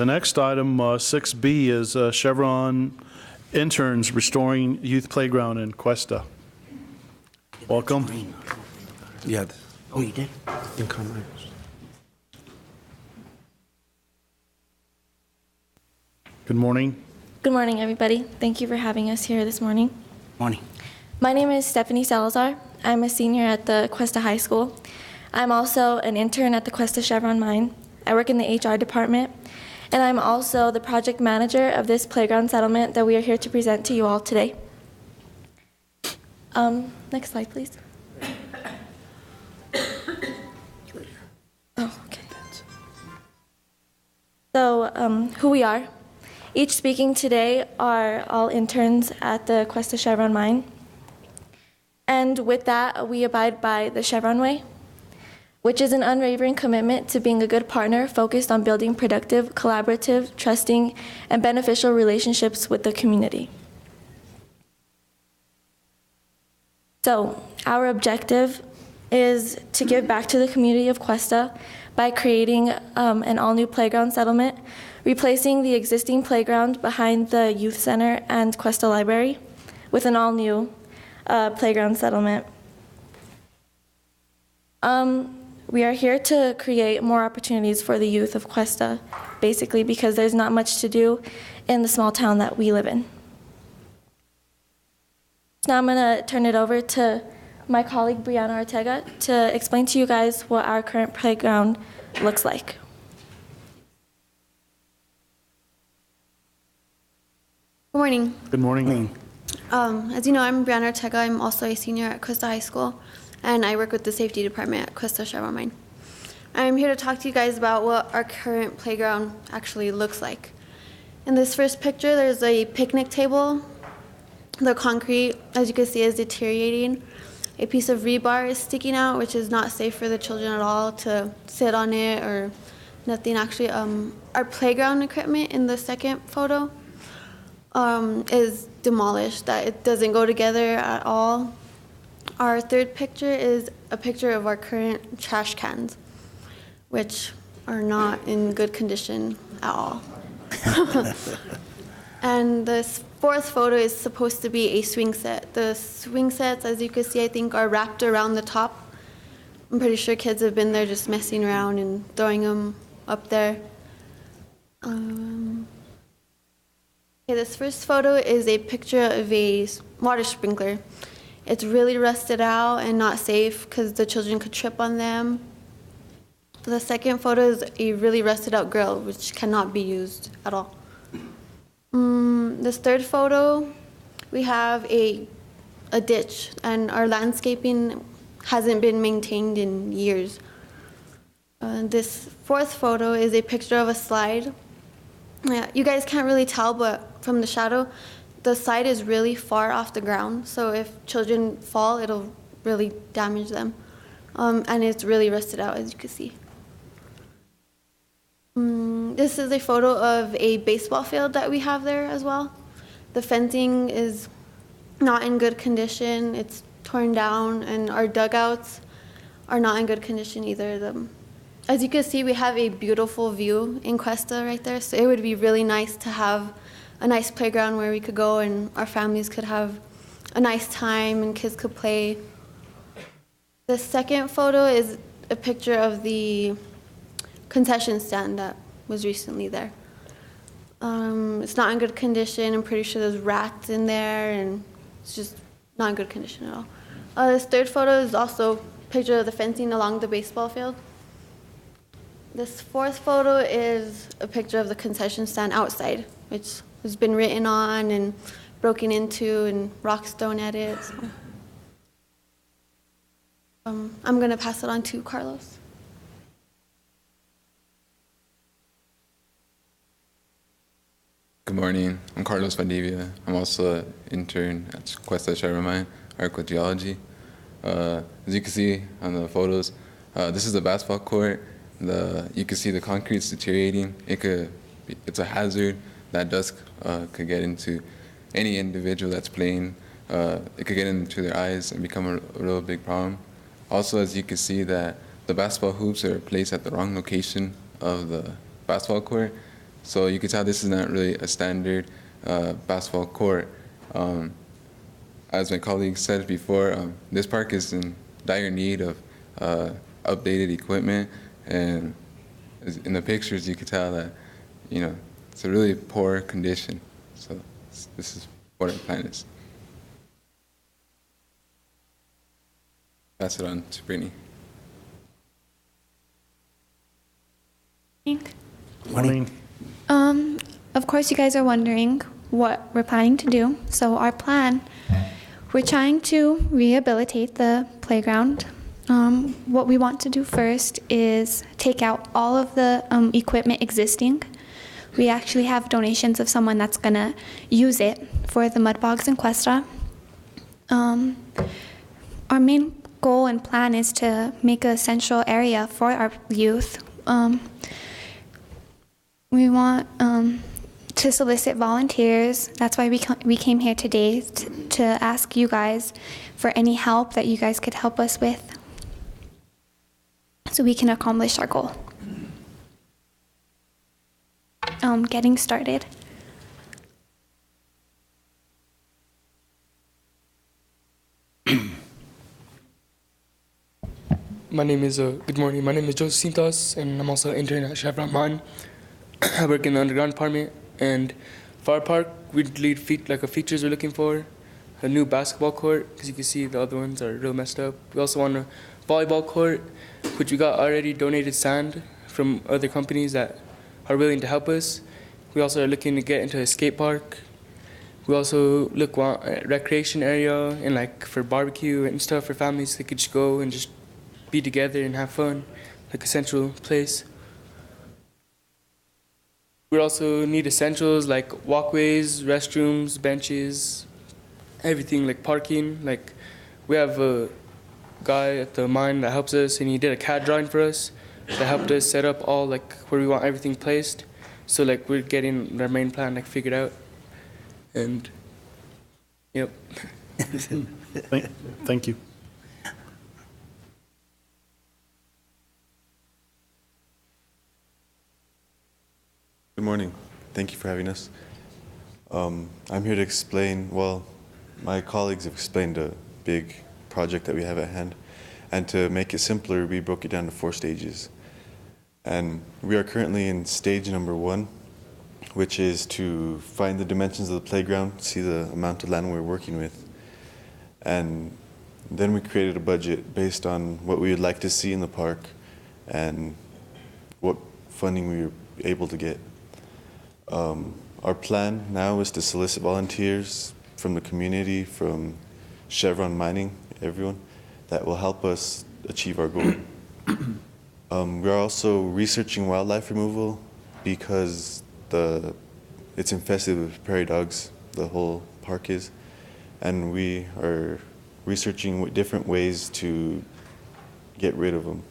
The next item, 6B, is Chevron Interns Restoring Youth Playground in Questa. Welcome. Yeah. Oh, you did? In Carmichael. Good morning. Good morning, everybody. Thank you for having us here this morning. Morning. My name is Stephanie Salazar. I'm a senior at the Questa High School. I'm also an intern at the Questa Chevron mine. I work in the HR department, and I'm also the project manager of this playground settlement that we are here to present to you all today. Next slide, please. Oh, okay. So, who we are. Each speaking today are all interns at the Questa Chevron mine. And with that, we abide by the Chevron way, which is an unwavering commitment to being a good partner focused on building productive, collaborative, trusting, and beneficial relationships with the community. So, our objective is to give back to the community of Questa by creating an all-new playground settlement, replacing the existing playground behind the youth center and Questa library with an all-new playground settlement. We are here to create more opportunities for the youth of Questa, basically because there's not much to do in the small town that we live in. Now I'm going to turn it over to my colleague Brianna Ortega to explain to you guys what our current playground looks like. Good morning. Good morning. As you know, I'm Brianna Ortega. I'm also a senior at Questa High School, and I work with the safety department at Questa Chevron Mine. I'm here to talk to you guys about what our current playground actually looks like. In this first picture, there's a picnic table. The concrete, as you can see, is deteriorating. A piece of rebar is sticking out, which is not safe for the children at all to sit on it or nothing. Actually, our playground equipment in the second photo is demolished, that it doesn't go together at all. Our third picture is a picture of our current trash cans, which are not in good condition at all. And this fourth photo is supposed to be a swing set. The swing sets, as you can see, I think are wrapped around the top. I'm pretty sure kids have been there just messing around and throwing them up there. Okay, this first photo is a picture of a water sprinkler. It's really rusted out and not safe because the children could trip on them. The second photo is a really rusted out grill, which cannot be used at all. This third photo, we have a ditch, and our landscaping hasn't been maintained in years. This fourth photo is a picture of a slide. Yeah, you guys can't really tell, but from the shadow, the slide is really far off the ground, so if children fall, it'll really damage them. And it's really rusted out, as you can see. This is a photo of a baseball field that we have there as well. The fencing is not in good condition. It's torn down, and our dugouts are not in good condition either. As you can see, we have a beautiful view in Questa right there, so it would be really nice to have a nice playground where we could go and our families could have a nice time and kids could play. The second photo is a picture of the concession stand that was recently there. It's not in good condition. I'm pretty sure there's rats in there, and it's just not in good condition at all. This third photo is also a picture of the fencing along the baseball field. This fourth photo is a picture of the concession stand outside, which has been written on and broken into and rocks thrown at it. So. I'm going to pass it on to Carlos. Good morning. I'm Carlos Valdivia. I'm also an intern at Questa Chevron Mine. I work with geology. As you can see on the photos, this is the basketball court. You can see the concrete's deteriorating. It's a hazard that dust could get into any individual that's playing. It could get into their eyes and become a real big problem. Also, as you can see, that the basketball hoops are placed at the wrong location of the basketball court. So you can tell this is not really a standard basketball court. As my colleague said before, this park is in dire need of updated equipment, and in the pictures you can tell that, you know, it's a really poor condition. So this is what our plan is. Pass it on to Brittany. Morning. Of course, you guys are wondering what we're planning to do. So our plan, we're trying to rehabilitate the playground. What we want to do first is take out all of the equipment existing. We actually have donations of someone that's gonna use it for the mud bogs in Questa. Our main goal and plan is to make a central area for our youth. We want to solicit volunteers. That's why we came here today to ask you guys for any help that you guys could help us with so we can accomplish our goal. Getting started. My name is, good morning, my name is Chevron Interns, and I'm also an intern at Chevron Mine. I work in the underground department, and for our park, we need features we're looking for, a new basketball court, because you can see the other ones are real messed up. We also want a volleyball court, which we got already donated sand from other companies that are willing to help us. We also are looking to get into a skate park. We also want a recreation area and like for barbecue and stuff for families. They could just go and just be together and have fun, like a central place. We also need essentials like walkways, restrooms, benches, everything like parking. Like we have a guy at the mine that helps us, and he did a CAD drawing for us that helped us set up all like where we want everything placed. So like we're getting our main plan like figured out, and yep. Thank you. Good morning. Thank you for having us. I'm here to explain, well, my colleagues have explained a big project that we have at hand, and to make it simpler, we broke it down to 4 stages. And we are currently in stage number 1, which is to find the dimensions of the playground, see the amount of land we're working with. And then we created a budget based on what we would like to see in the park and what funding we were able to get. Our plan now is to solicit volunteers from the community, from Chevron Mining, everyone, that will help us achieve our goal. We're also researching wildlife removal because it's infested with prairie dogs, the whole park is, and we are researching different ways to get rid of them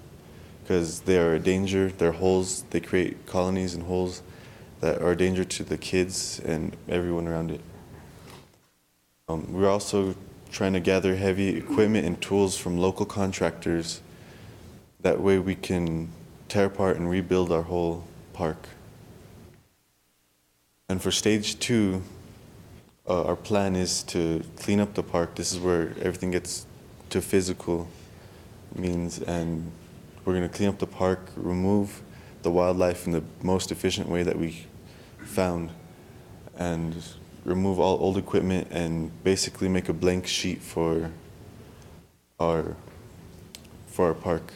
because they are a danger. They're holes, they create colonies and holes that are a danger to the kids and everyone around it. We're also trying to gather heavy equipment and tools from local contractors. That way we can tear apart and rebuild our whole park. And for stage 2, our plan is to clean up the park. This is where everything gets to physical means, and we're going to clean up the park, remove the wildlife in the most efficient way that we found, and remove all old equipment and basically make a blank sheet for our park.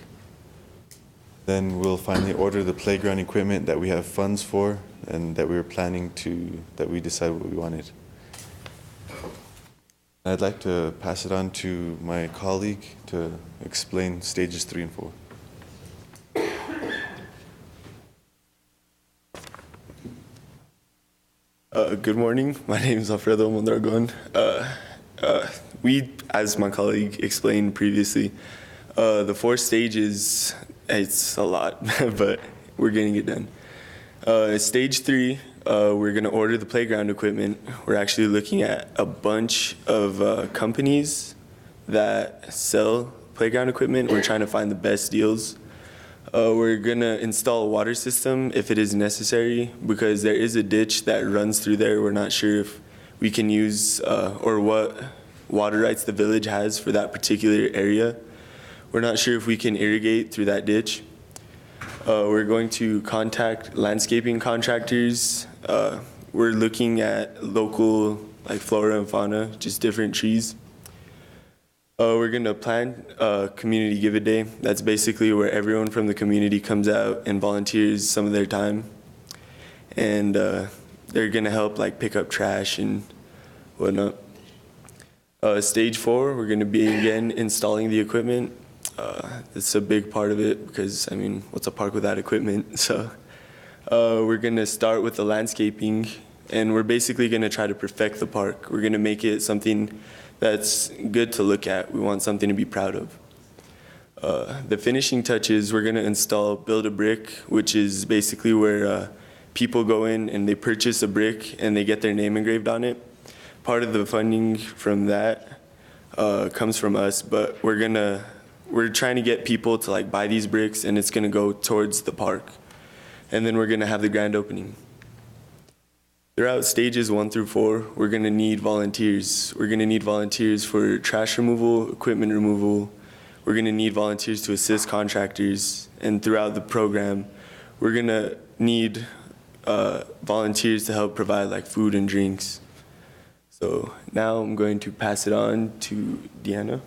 Then we'll finally order the playground equipment that we have funds for and that we were planning that we decided what we wanted. I'd like to pass it on to my colleague to explain stages 3 and 4. Good morning. My name is Alfredo Mondragon. As my colleague explained previously, the 4 stages, it's a lot, but we're getting it done. Stage 3, we're going to order the playground equipment. We're actually looking at a bunch of companies that sell playground equipment. We're trying to find the best deals. We're gonna install a water system if it is necessary because there is a ditch that runs through there. We're not sure if we can use or what water rights the village has for that particular area. We're not sure if we can irrigate through that ditch. We're going to contact landscaping contractors. We're looking at local like flora and fauna, just different trees. We're gonna plan a community give a day. That's basically where everyone from the community comes out and volunteers some of their time. And they're gonna help like pick up trash and whatnot. Stage 4, we're gonna be again installing the equipment. It's a big part of it because, I mean, what's a park without equipment? So we're gonna start with the landscaping, and we're basically gonna try to perfect the park. We're gonna make it something that's good to look at. We want something to be proud of. The finishing touches, we're gonna install Build a Brick, which is basically where people go in and they purchase a brick and they get their name engraved on it. Part of the funding from that comes from us, but we're trying to get people to like buy these bricks, and it's gonna go towards the park. And then we're gonna have the grand opening. Throughout stages 1 through 4, we're gonna need volunteers. We're gonna need volunteers for trash removal, equipment removal. We're gonna need volunteers to assist contractors. And throughout the program, we're gonna need volunteers to help provide like food and drinks. So now I'm going to pass it on to Deanna.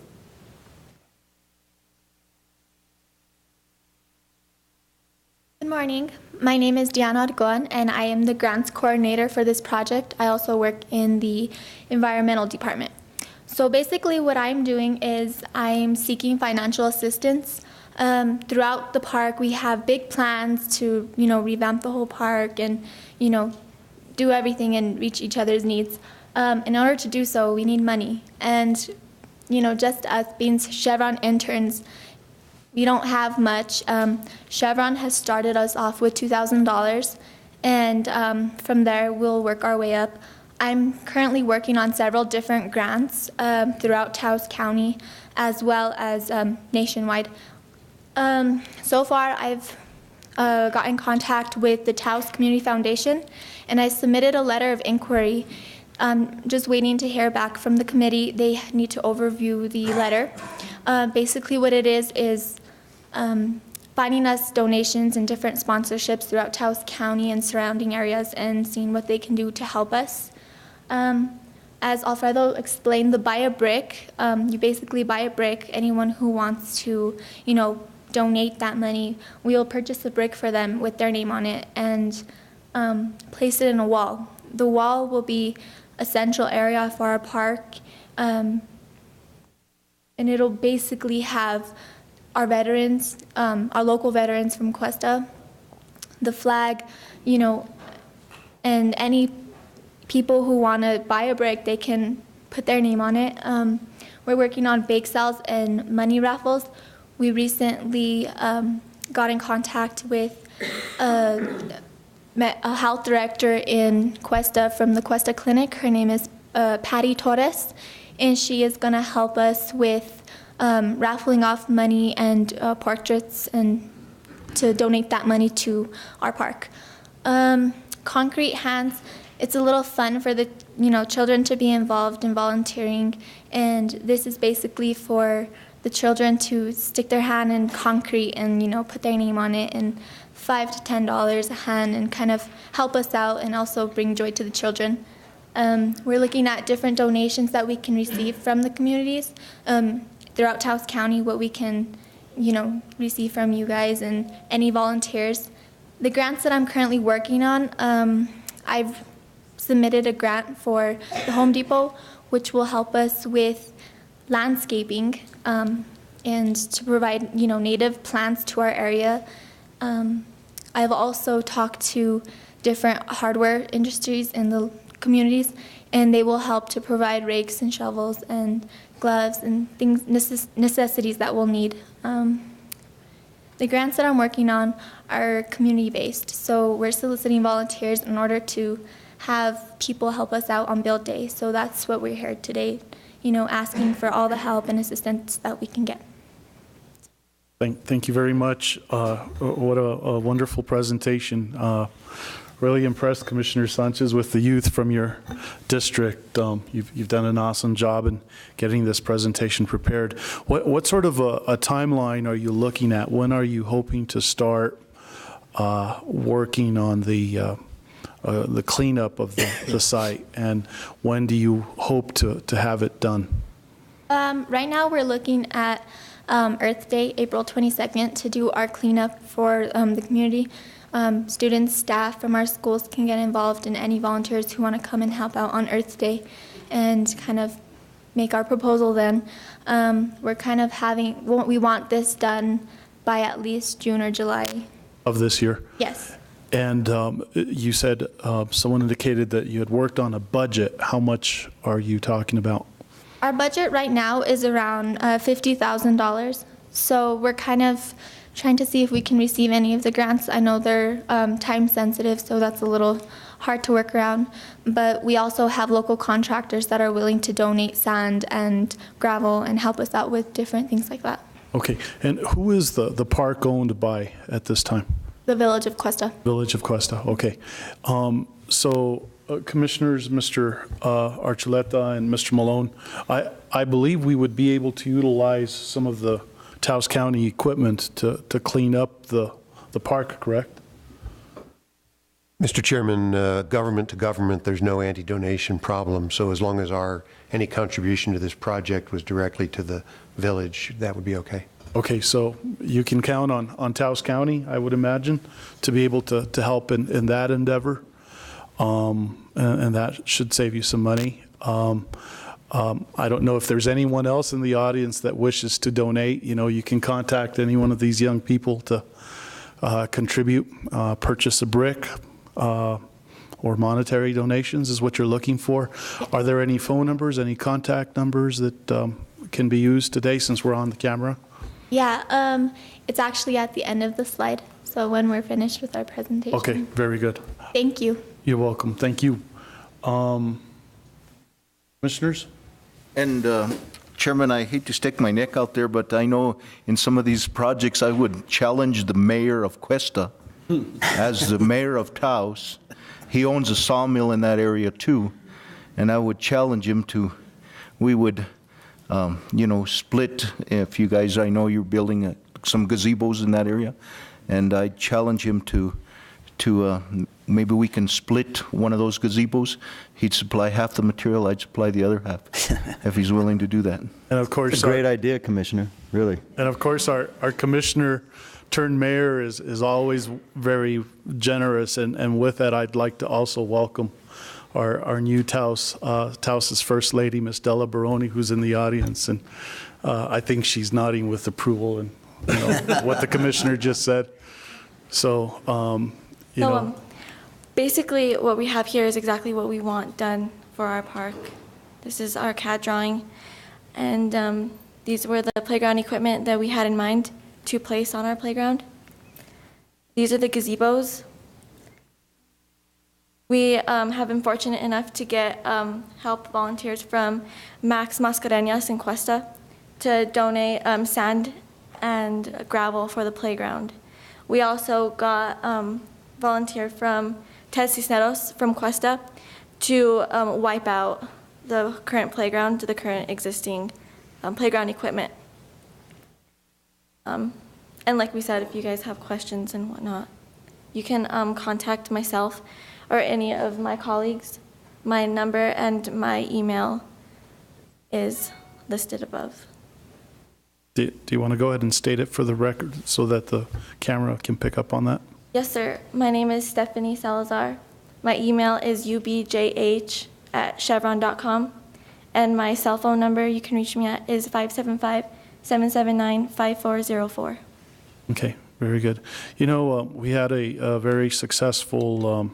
Good morning. My name is Diana Argon, and I am the grants coordinator for this project. I also work in the environmental department. So basically what I'm doing is I'm seeking financial assistance. Throughout the park, we have big plans to, revamp the whole park and, do everything and reach each other's needs. In order to do so, we need money. And, just us being Chevron interns, we don't have much. Chevron has started us off with $2,000, and from there we'll work our way up. I'm currently working on several different grants throughout Taos County as well as nationwide. So far I've got in contact with the Taos Community Foundation, and I submitted a letter of inquiry. Just waiting to hear back from the committee. They need to overview the letter. Basically what it is finding us donations and different sponsorships throughout Taos County and surrounding areas and seeing what they can do to help us. As Alfredo explained, the buy a brick, you basically buy a brick. Anyone who wants to, donate that money, we'll purchase a brick for them with their name on it and place it in a wall. The wall will be a central area for our park, and it'll basically have our veterans, our local veterans from Questa, the flag, and any people who want to buy a brick, they can put their name on it. We're working on bake sales and money raffles. We recently got in contact with a health director in Questa from the Questa Clinic. Her name is Patty Torres, and she is going to help us with raffling off money and portraits and to donate that money to our park. Concrete Hands, it's a little fun for the children to be involved in volunteering, and this is basically for the children to stick their hand in concrete and put their name on it, and $5 to $10 a hand, and kind of help us out and also bring joy to the children. We're looking at different donations that we can receive from the communities throughout Taos County, what we can receive from you guys and any volunteers. The grants that I'm currently working on, I've submitted a grant for the Home Depot, which will help us with landscaping and to provide native plants to our area. I've also talked to different hardware industries in the communities, and they will help to provide rakes and shovels and gloves and things, necessities that we'll need. The grants that I'm working on are community-based, so we're soliciting volunteers in order to have people help us out on build day. So that's what we're here today, asking for all the help and assistance that we can get. Thank you very much. What a wonderful presentation. Really impressed, Commissioner Sanchez, with the youth from your district. You've done an awesome job in getting this presentation prepared. What sort of a timeline are you looking at? When are you hoping to start working on the cleanup of the site, and when do you hope to have it done? Right now, we're looking at Earth Day, April 22nd, to do our cleanup for the community. Students, staff from our schools can get involved, and any volunteers who want to come and help out on Earth Day and kind of make our proposal then. We're kind of we want this done by at least June or July. Of this year? Yes. And you said someone indicated that you had worked on a budget. How much are you talking about? Our budget right now is around $50,000. So we're kind of trying to see if we can receive any of the grants. I know they're time sensitive, so that's a little hard to work around. But we also have local contractors that are willing to donate sand and gravel and help us out with different things like that. Okay. And who is the park owned by at this time? The Village of Questa. Village of Questa. Okay. Commissioners, Mr. Archuleta and Mr. Malone, I believe we would be able to utilize some of the Taos County equipment to clean up the park, correct? Mr. Chairman, government to government, there's no anti-donation problem. So as long as any contribution to this project was directly to the village, that would be okay. Okay, so you can count on Taos County, I would imagine, to be able to help in that endeavor. And that should save you some money. I don't know if there's anyone else in the audience that wishes to donate. You know, you can contact any one of these young people to contribute, purchase a brick, or monetary donations is what you're looking for. Are there any phone numbers, any contact numbers that can be used today since we're on the camera? Yeah, it's actually at the end of the slide, so when we're finished with our presentation. Okay, very good. Thank you. You're welcome. Thank you. Commissioners? And Chairman, I hate to stick my neck out there, but I know in some of these projects I would challenge the mayor of Questa as the mayor of Taos. He owns a sawmill in that area too, and I would challenge him we would split, if you guys, I know you're building some gazebos in that area, and I challenge him to maybe we can split one of those gazebos. He'd supply half the material, I'd supply the other half, if he's willing to do that. And of course, it's a great idea, Commissioner, really. And of course, our commissioner turned mayor is always very generous, and with that, I'd like to also welcome our new Taos's First Lady, Miss Della Baroni, who's in the audience, and I think she's nodding with approval and what the commissioner just said. So, basically what we have here is exactly what we want done for our park. This is our CAD drawing, and these were the playground equipment that we had in mind to place on our playground. These are the gazebos. We have been fortunate enough to get help volunteers from Max Mascareñas in Questa to donate sand and gravel for the playground. We also got volunteer from Ted Cisneros from Questa to wipe out the current playground to the current existing playground equipment. And like we said, if you guys have questions and whatnot, you can contact myself or any of my colleagues. My number and my email is listed above. Do you want to go ahead and state it for the record so that the camera can pick up on that? Yes, sir. My name is Stephanie Salazar. My email is ubjh@chevron.com. And my cell phone number you can reach me at is 575-779-5404. Okay, very good. We had a very successful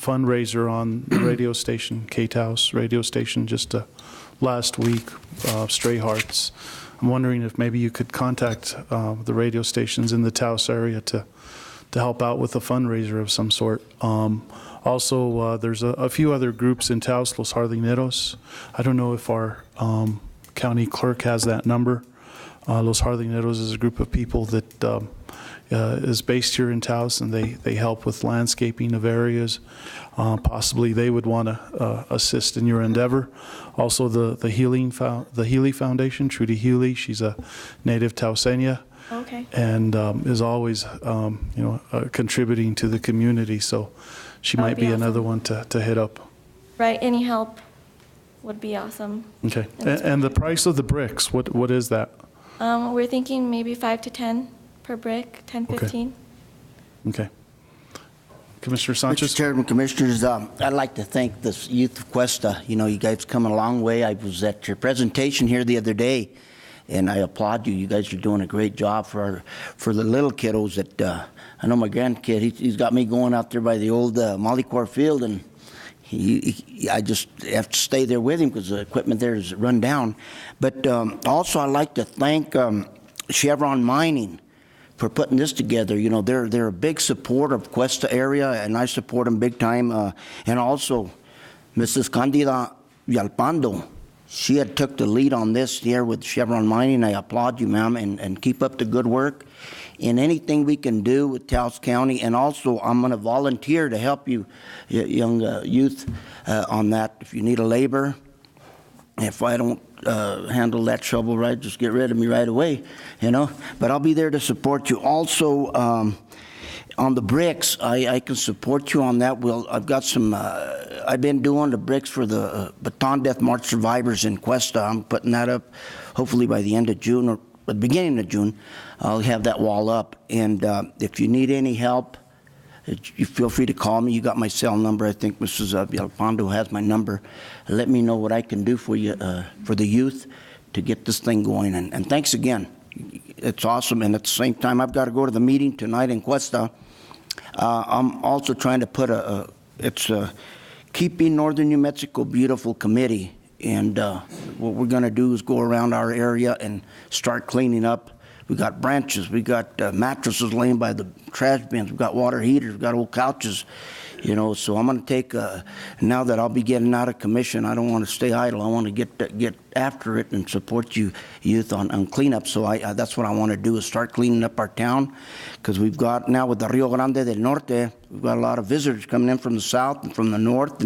fundraiser on the radio station, K-Taos radio station, just last week, Stray Hearts. I'm wondering if maybe you could contact the radio stations in the Taos area to help out with a fundraiser of some sort. Also, there's a few other groups in Taos, Los Jardineros. I don't know if our county clerk has that number. Los Jardineros is a group of people that is based here in Taos, and they help with landscaping of areas. Possibly they would want to assist in your endeavor. Also, the Healy Foundation, Trudy Healy, she's a native Taoseña. Okay. And is always, contributing to the community. So she might be awesome. another one to hit up. Right, any help would be awesome. Okay. And the price of the bricks, what is that? We're thinking maybe 5 to 10 per brick, 10, 15. Okay. Commissioner Sanchez? Mr. Chairman, Commissioners, I'd like to thank this youth of Questa. You know, you guys come a long way. I was at your presentation here the other day, and I applaud you. You guys are doing a great job for the little kiddos. That I know my grandkid, he's got me going out there by the old Molycorp field, and I just have to stay there with him because the equipment there is run down. But also, I'd like to thank Chevron Mining for putting this together. You know, they're a big supporter of Questa area, and I support them big time. And also, Mrs. Candida Villalpando, she had took the lead on this here with Chevron Mining. I applaud you, ma'am, and keep up the good work. In anything we can do with Taos County, and also I'm going to volunteer to help you, young youth, on that. If you need a labor, if I don't handle that shovel right, just get rid of me right away, you know. But I'll be there to support you. Also, on the bricks, I can support you on that. Well, I've got some, I've been doing the bricks for the Baton Death March survivors in Questa. I'm putting that up hopefully by the end of June or the beginning of June. I'll have that wall up. And if you need any help, you feel free to call me. You got my cell number. I think Mrs. Villalpando has my number. Let me know what I can do for you, for the youth, to get this thing going. And thanks again. It's awesome. And at the same time, I've got to go to the meeting tonight in Questa. I'm also trying to put it's a Keeping Northern New Mexico Beautiful committee. And what we're going to do is go around our area and start cleaning up. We got branches, we got mattresses laying by the trash bins, we got water heaters, we got old couches, you know. So I'm going to take, now that I'll be getting out of commission, I don't want to stay idle. I want to get after it and support you youth on cleanup. So that's what I want to do, is start cleaning up our town, because we've got now with the Rio Grande del Norte, we've got a lot of visitors coming in from the south and from the north,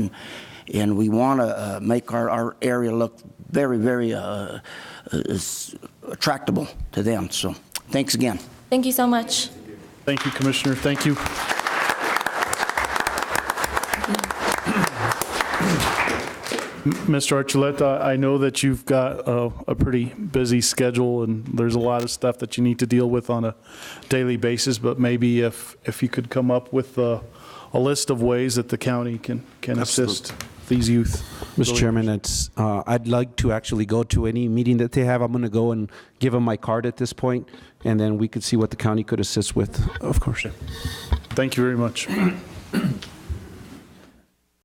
and we want to make our area look very, very attractable to them. So thanks again. Thank you so much. Thank you, Commissioner. Thank you. Mr. Archuleta, I know that you've got a pretty busy schedule, and there's a lot of stuff that you need to deal with on a daily basis, but maybe if you could come up with a list of ways that the county can assist these youth. Mr. Chairman, I'd like to actually go to any meeting that they have. I'm going to go and give them my card at this point, and then we could see what the county could assist with. Of course. Thank you very much.